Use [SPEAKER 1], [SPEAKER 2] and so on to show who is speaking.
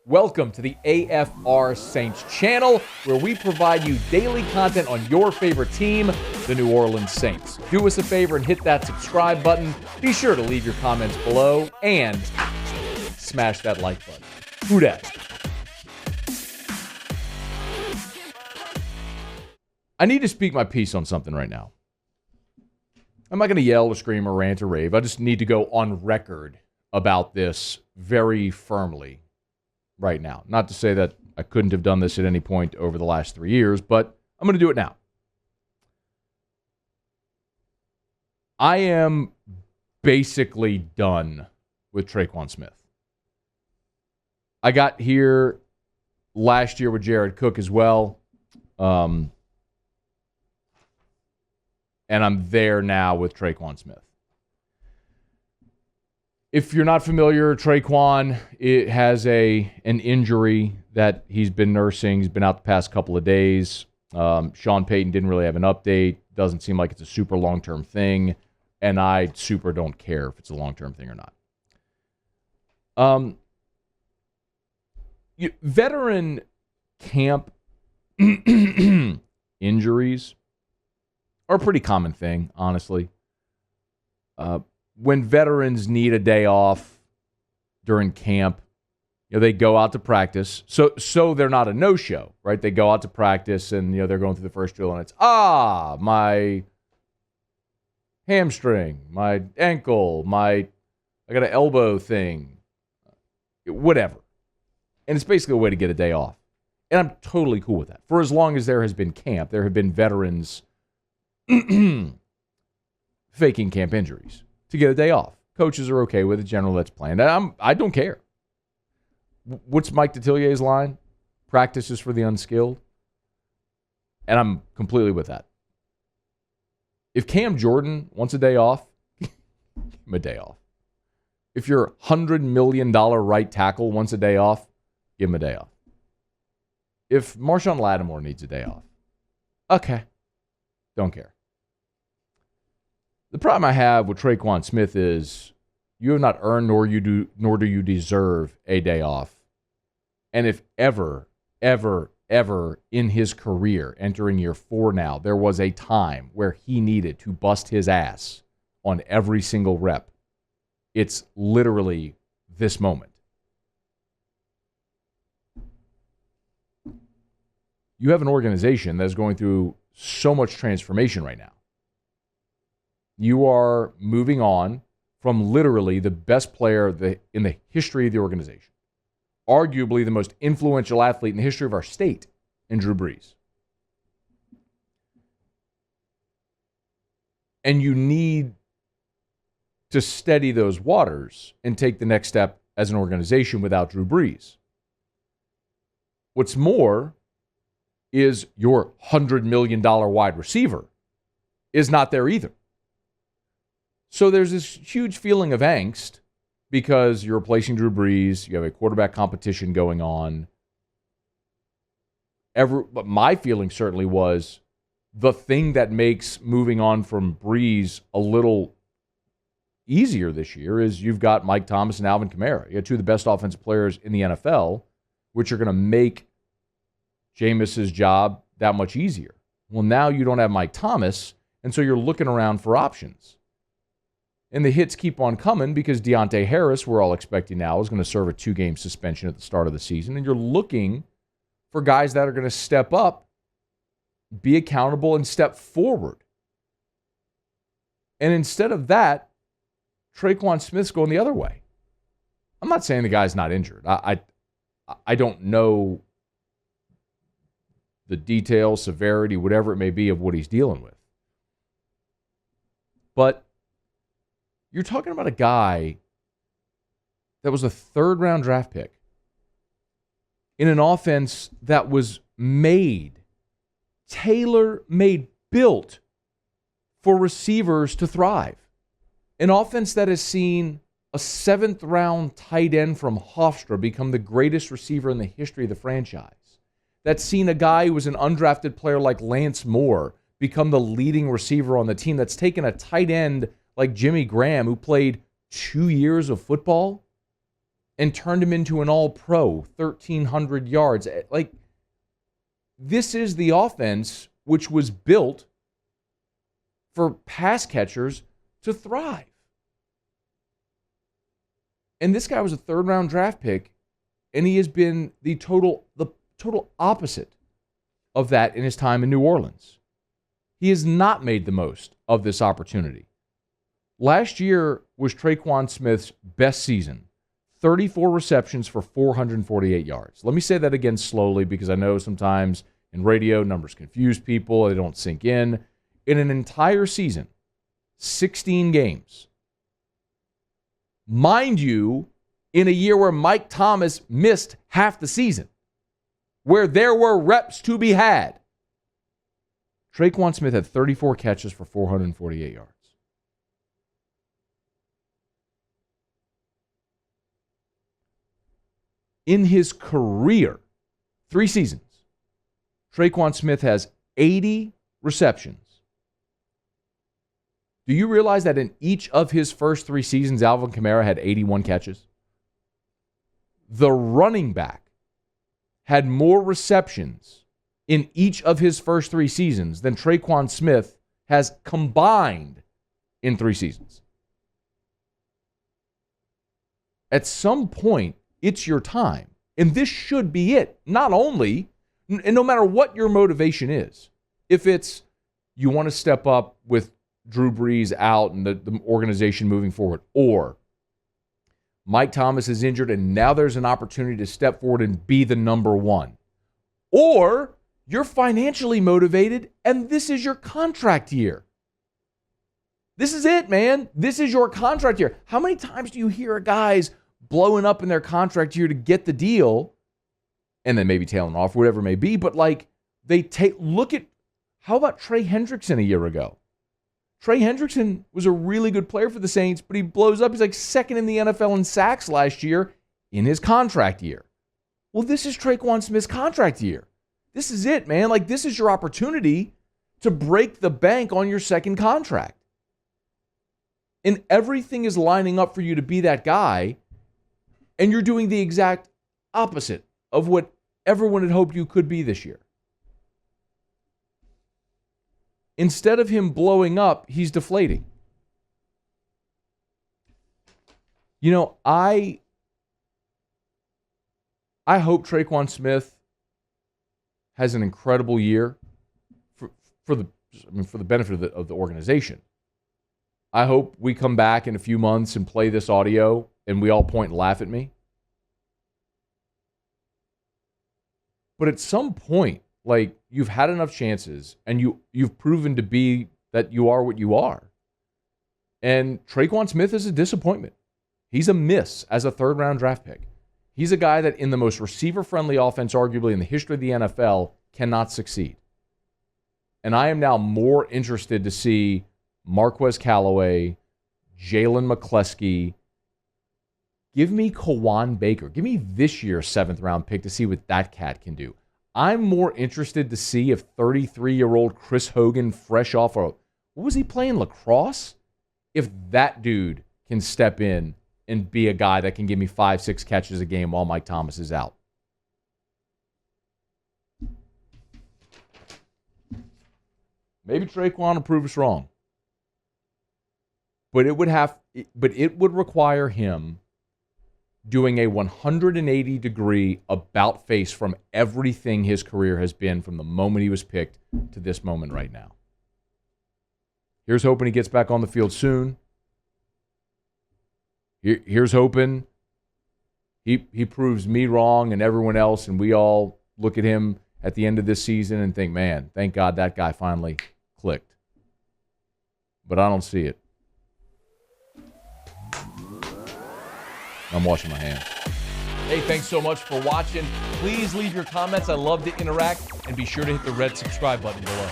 [SPEAKER 1] Welcome to the AFR Saints channel, where we provide you daily content on your favorite team, the New Orleans Saints. Do us a favor and hit that subscribe button. Be sure to leave your comments below and smash that like button. Who dat? I need to speak my piece on something right now. I'm not going to yell or scream or rant or rave. I just need to go on record about this very firmly right now. Not to say that I couldn't have done this at any point over the last 3 years, but I'm going to do it now. I am basically done with Tre'Quan Smith. I got here last year with Jared Cook as well. And I'm there now with Tre'Quan Smith. If you're not familiar, Tre'Quan has an injury that he's been nursing. He's been out the past couple of days. Sean Payton didn't really have an update. Doesn't seem like it's a super long-term thing. And I super don't care if it's a long-term thing or not. Veteran camp injuries are a pretty common thing, honestly. When veterans need a day off during camp, they go out to practice. So they're not a no-show, right? They go out to practice and they're going through the first drill and it's my hamstring, my ankle, I got an elbow thing, whatever. And it's basically a way to get a day off. And I'm totally cool with that. For as long as there has been camp, there have been veterans faking camp injuries to get a day off. Coaches are okay with it. Generally, that's planned. I don't care. What's Mike Detilier's line? Practice is for the unskilled. And I'm completely with that. If Cam Jordan wants a day off, give him a day off. If your $100 million right tackle wants a day off, give him a day off. If Marshawn Lattimore needs a day off, okay, don't care. The problem I have with Tre'Quan Smith is you have not earned nor do you deserve a day off. And if ever in his career, entering year 4 now, there was a time where he needed to bust his ass on every single rep, it's literally this moment. You have an organization that is going through so much transformation right now. You are moving on from literally the best player in the history of the organization, arguably the most influential athlete in the history of our state, in Drew Brees. And you need to steady those waters and take the next step as an organization without Drew Brees. What's more is your $100 million wide receiver is not there either. So there's this huge feeling of angst because you're replacing Drew Brees. You have a quarterback competition going on. But my feeling certainly was the thing that makes moving on from Brees a little easier this year is you've got Mike Thomas and Alvin Kamara. You have two of the best offensive players in the NFL, which are going to make Jameis's job that much easier. Well, now you don't have Mike Thomas, and so you're looking around for options. And the hits keep on coming because Deontay Harris, we're all expecting now, is going to serve a 2-game suspension at the start of the season. And you're looking for guys that are going to step up, be accountable, and step forward. And instead of that, Tre'Quan Smith's going the other way. I'm not saying the guy's not injured. I don't know the detail, severity, whatever it may be of what he's dealing with. But you're talking about a guy that was a 3rd-round draft pick in an offense that was tailor-made, built for receivers to thrive. An offense that has seen a 7th-round tight end from Hofstra become the greatest receiver in the history of the franchise. That's seen a guy who was an undrafted player like Lance Moore become the leading receiver on the team. That's taken a tight end like Jimmy Graham, who played 2 years of football, and turned him into an all-pro, 1,300 yards. Like, this is the offense which was built for pass catchers to thrive. And this guy was a third-round draft pick, and he has been the total opposite of that in his time in New Orleans. He has not made the most of this opportunity. Last year was Tre'Quan Smith's best season. 34 receptions for 448 yards. Let me say that again slowly because I know sometimes in radio numbers confuse people. They don't sink in. In an entire season, 16 games. Mind you, in a year where Mike Thomas missed half the season, where there were reps to be had, Tre'Quan Smith had 34 catches for 448 yards. In his career, 3 seasons, Tre'Quan Smith has 80 receptions. Do you realize that in each of his first 3 seasons, Alvin Kamara had 81 catches? The running back had more receptions in each of his first 3 seasons than Tre'Quan Smith has combined in 3 seasons. At some point, it's your time. And this should be it. Not only, and no matter what your motivation is, if it's you want to step up with Drew Brees out and the organization moving forward, or Mike Thomas is injured and now there's an opportunity to step forward and be the number one, or you're financially motivated and this is your contract year. This is it, man. This is your contract year. How many times do you hear guys blowing up in their contract year to get the deal and then maybe tailing off, whatever it may be, but like look at, how about Trey Hendrickson a year ago? Trey Hendrickson was a really good player for the Saints, but he blows up. He's like second in the NFL in sacks last year in his contract year. Well, this is Tre'Quan Smith's contract year. This is it, man. Like, this is your opportunity to break the bank on your second contract. And everything is lining up for you to be that guy, and you're doing the exact opposite of what everyone had hoped you could be this year. Instead of him blowing up, he's deflating. You know, I hope Tre'Quan Smith has an incredible year for the benefit of the organization. I hope we come back in a few months and play this audio and we all point and laugh at me. But at some point, like, you've had enough chances and you've proven to be that you are what you are. And Tre'Quan Smith is a disappointment. He's a miss as a third-round draft pick. He's a guy that in the most receiver-friendly offense, arguably in the history of the NFL, cannot succeed. And I am now more interested to see Marquez Callaway, Jalen McCleskey. Give me Kawan Baker. Give me this year's 7th-round pick to see what that cat can do. I'm more interested to see if 33-year-old Chris Hogan, fresh off what was he playing, lacrosse? If that dude can step in and be a guy that can give me 5-6 catches a game while Mike Thomas is out. Maybe Tre'Quan will prove us wrong. But it would require him doing a 180-degree about face from everything his career has been from the moment he was picked to this moment right now. Here's hoping he gets back on the field soon. Here's hoping he proves me wrong and everyone else, and we all look at him at the end of this season and think, man, thank God that guy finally clicked. But I don't see it. I'm washing my hands. Hey, thanks so much for watching. Please leave your comments. I love to interact. And be sure to hit the red subscribe button below.